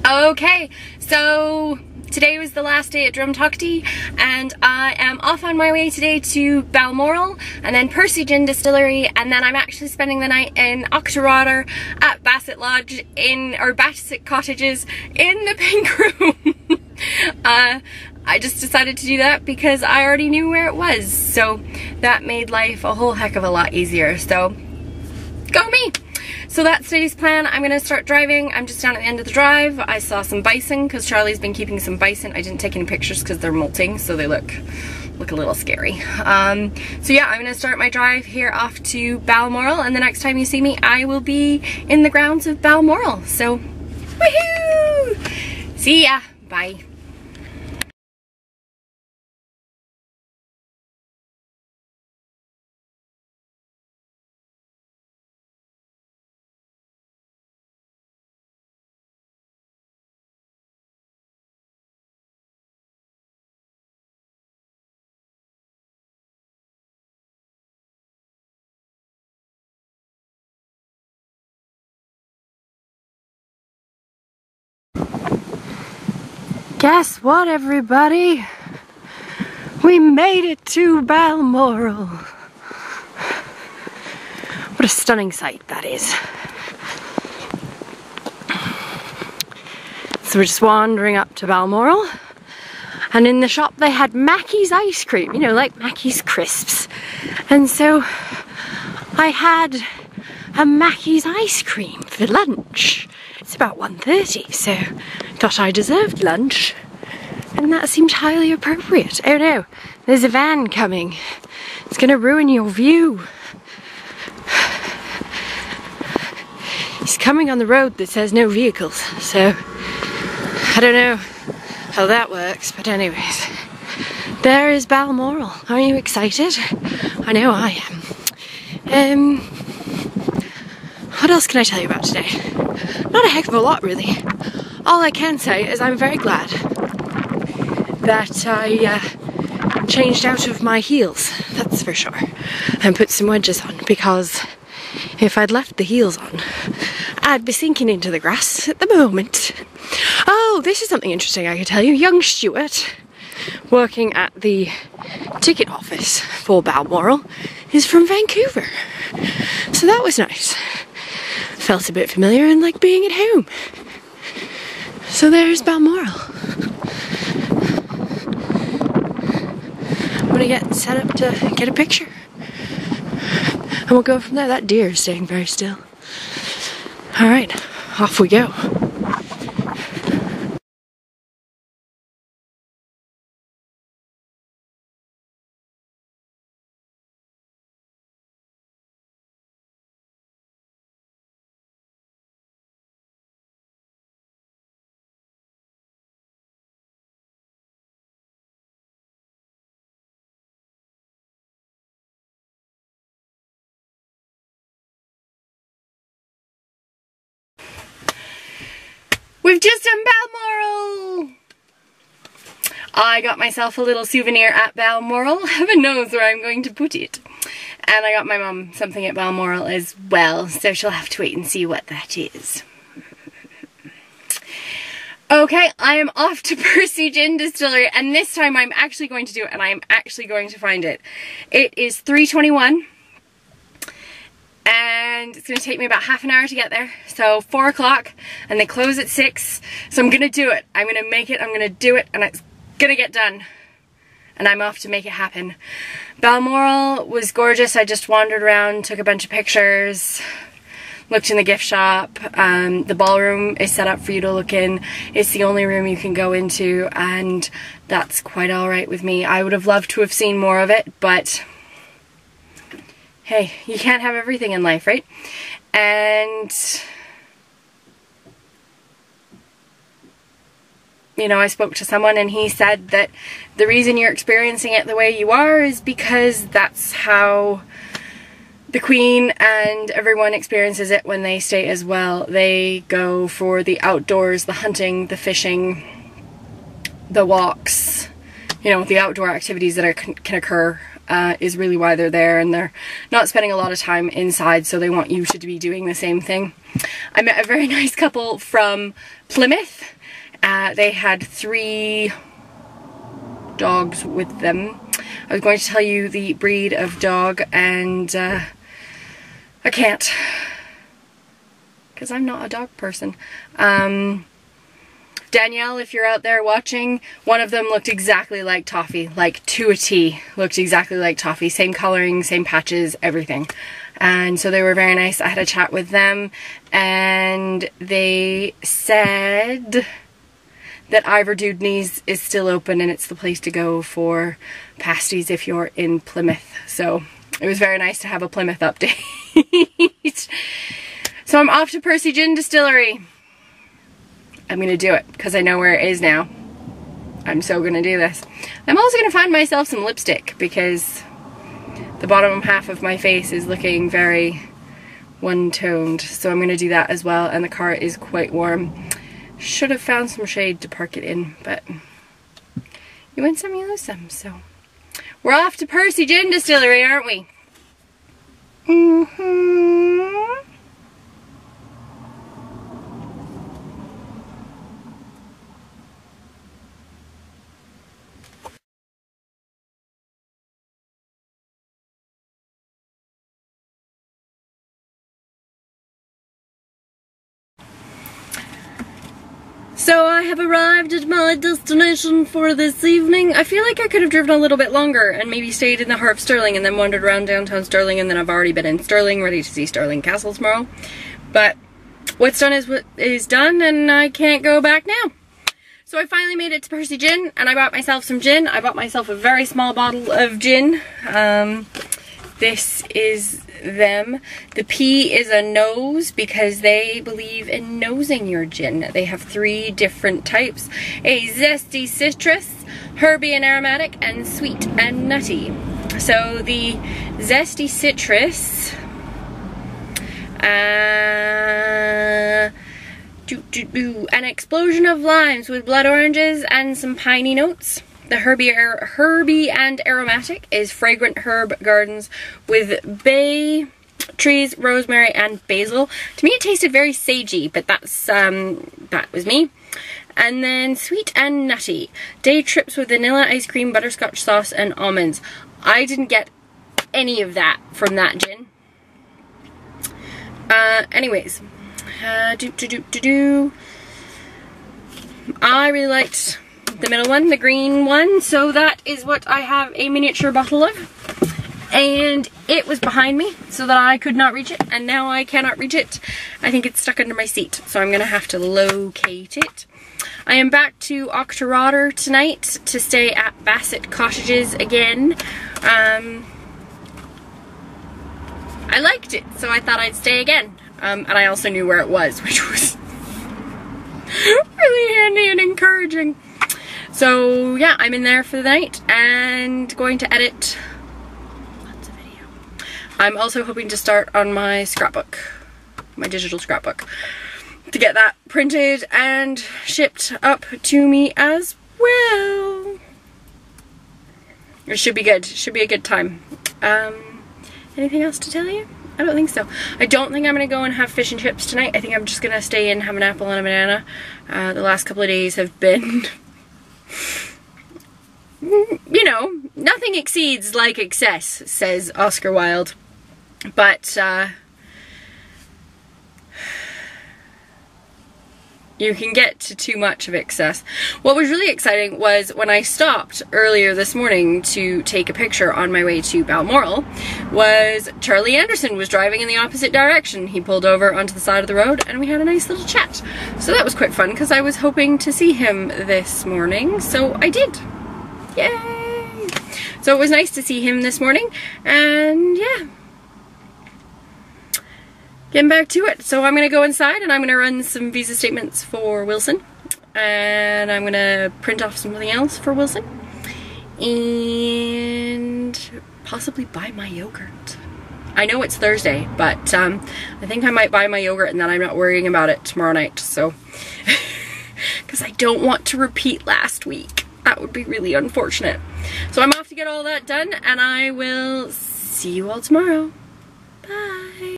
Okay, so today was the last day at Drumtuckty, and I am off on my way today to Balmoral and then Percy Gin Distillery, and then I'm actually spending the night in Auchterwater at Bassett Lodge or Bassett Cottages in the Pink Room. I just decided to do that because I already knew where it was, so that made life a whole heck of a lot easier, so go me! So that's today's plan. I'm gonna start driving. I'm just down at the end of the drive. I saw some bison because Charlie's been keeping some bison. I didn't take any pictures because they're molting, so they look a little scary. So yeah, I'm gonna start my drive here off to Balmoral, and the next time you see me, I will be in the grounds of Balmoral. So, woohoo! See ya. Bye. Guess what, everybody? We made it to Balmoral. What a stunning sight that is. So we're just wandering up to Balmoral, and in the shop they had Mackey's ice cream, you know, like Mackey's crisps. And so I had a Mackey's ice cream for lunch. It's about 1:30, so thought I deserved lunch, and that seemed highly appropriate. Oh no, there's a van coming. It's gonna ruin your view. He's coming on the road that says no vehicles, so I don't know how that works, but anyways, there is Balmoral. Are you excited? I know I am. What else can I tell you about today? Not a heck of a lot, really. All I can say is I'm very glad that I changed out of my heels, that's for sure, and put some wedges on, because if I'd left the heels on, I'd be sinking into the grass at the moment. Oh, this is something interesting I could tell you. Young Stuart, working at the ticket office for Balmoral, is from Vancouver. So that was nice. Felt a bit familiar and like being at home. So there's Balmoral. I'm gonna get set up to get a picture. And we'll go from there. That deer is staying very still. Alright, off we go. We've just done Balmoral! I got myself a little souvenir at Balmoral. Heaven knows where I'm going to put it. And I got my mum something at Balmoral as well, so she'll have to wait and see what that is. Okay, I am off to Percy Gin Distillery, and this time I'm actually going to do it, and I'm actually going to find it. It is 3:21. And it's going to take me about half an hour to get there, so 4 o'clock, and they close at 6, so I'm going to do it. I'm going to make it, I'm going to do it, and it's going to get done. And I'm off to make it happen. Balmoral was gorgeous. I just wandered around, took a bunch of pictures, looked in the gift shop. The ballroom is set up for you to look in. It's the only room you can go into, and that's quite alright with me. I would have loved to have seen more of it, but hey, you can't have everything in life, right? And you know, I spoke to someone and he said that the reason you're experiencing it the way you are is because that's how the Queen and everyone experiences it when they stay as well. They go for the outdoors, the hunting, the fishing, the walks, you know, the outdoor activities that can occur is really why they're there, and they're not spending a lot of time inside, so they want you to be doing the same thing. I met a very nice couple from Plymouth. They had 3 dogs with them. I was going to tell you the breed of dog, and I can't, because I'm not a dog person. Danielle, if you're out there watching, one of them looked exactly like Toffee, like to a T, looked exactly like Toffee, same coloring, same patches, everything. And so they were very nice. I had a chat with them, and they said that Iverdudney's is still open, and it's the place to go for pasties if you're in Plymouth. So it was very nice to have a Plymouth update. So I'm off to Percy Gin Distillery. I'm gonna do it because I know where it is now. I'm so gonna do this. I'm also gonna find myself some lipstick because the bottom half of my face is looking very one-toned. So I'm gonna do that as well, and the car is quite warm. Should have found some shade to park it in, but you win some, you lose some. So we're off to Percy Gin Distillery, aren't we? So I have arrived at my destination for this evening. I feel like I could have driven a little bit longer and maybe stayed in the heart of Stirling and then wandered around downtown Stirling, and then I've already been in Stirling, ready to see Stirling Castle tomorrow. But what's done is what is done, and I can't go back now. So I finally made it to Percy Gin, and I bought myself some gin. I bought myself a very small bottle of gin. This is them. The P is a nose because they believe in nosing your gin. They have 3 different types: a zesty citrus, herby and aromatic, and sweet and nutty. So the zesty citrus, an explosion of limes with blood oranges and some piney notes. The herby and aromatic is fragrant herb gardens with bay trees, rosemary, and basil. To me it tasted very sagey, but that's that was me. And then sweet and nutty, day trips with vanilla ice cream, butterscotch sauce, and almonds. I didn't get any of that from that gin. Anyways, I really liked the middle one, the green one, so that is what I have a miniature bottle of, and it was behind me so that I could not reach it, and now I cannot reach it. I think it's stuck under my seat, so I'm gonna have to locate it. I am back to Auchterarder tonight to stay at Bassett Cottages again. I liked it, so I thought I'd stay again, and I also knew where it was, which was really handy and encouraging. So yeah, I'm in there for the night and going to edit lots of video. I'm also hoping to start on my scrapbook, my digital scrapbook, to get that printed and shipped up to me as well. It should be good. It should be a good time. Anything else to tell you? I don't think so. I don't think I'm going to go and have fish and chips tonight. I think I'm just going to stay in, have an apple and a banana. The last couple of days have been, you know, nothing exceeds like excess, says Oscar Wilde. But, you can get to too much of excess. What was really exciting was when I stopped earlier this morning to take a picture on my way to Balmoral, was Charlie Anderson was driving in the opposite direction. He pulled over onto the side of the road and we had a nice little chat. So that was quite fun because I was hoping to see him this morning, so I did. Yay! So it was nice to see him this morning, and yeah, getting back to it. So I'm going to go inside and I'm going to run some visa statements for Wilson, and I'm going to print off something else for Wilson, and possibly buy my yogurt. I know it's Thursday, but I think I might buy my yogurt and then I'm not worrying about it tomorrow night, so because I don't want to repeat last week. That would be really unfortunate. So I'm off to get all that done, and I will see you all tomorrow. Bye.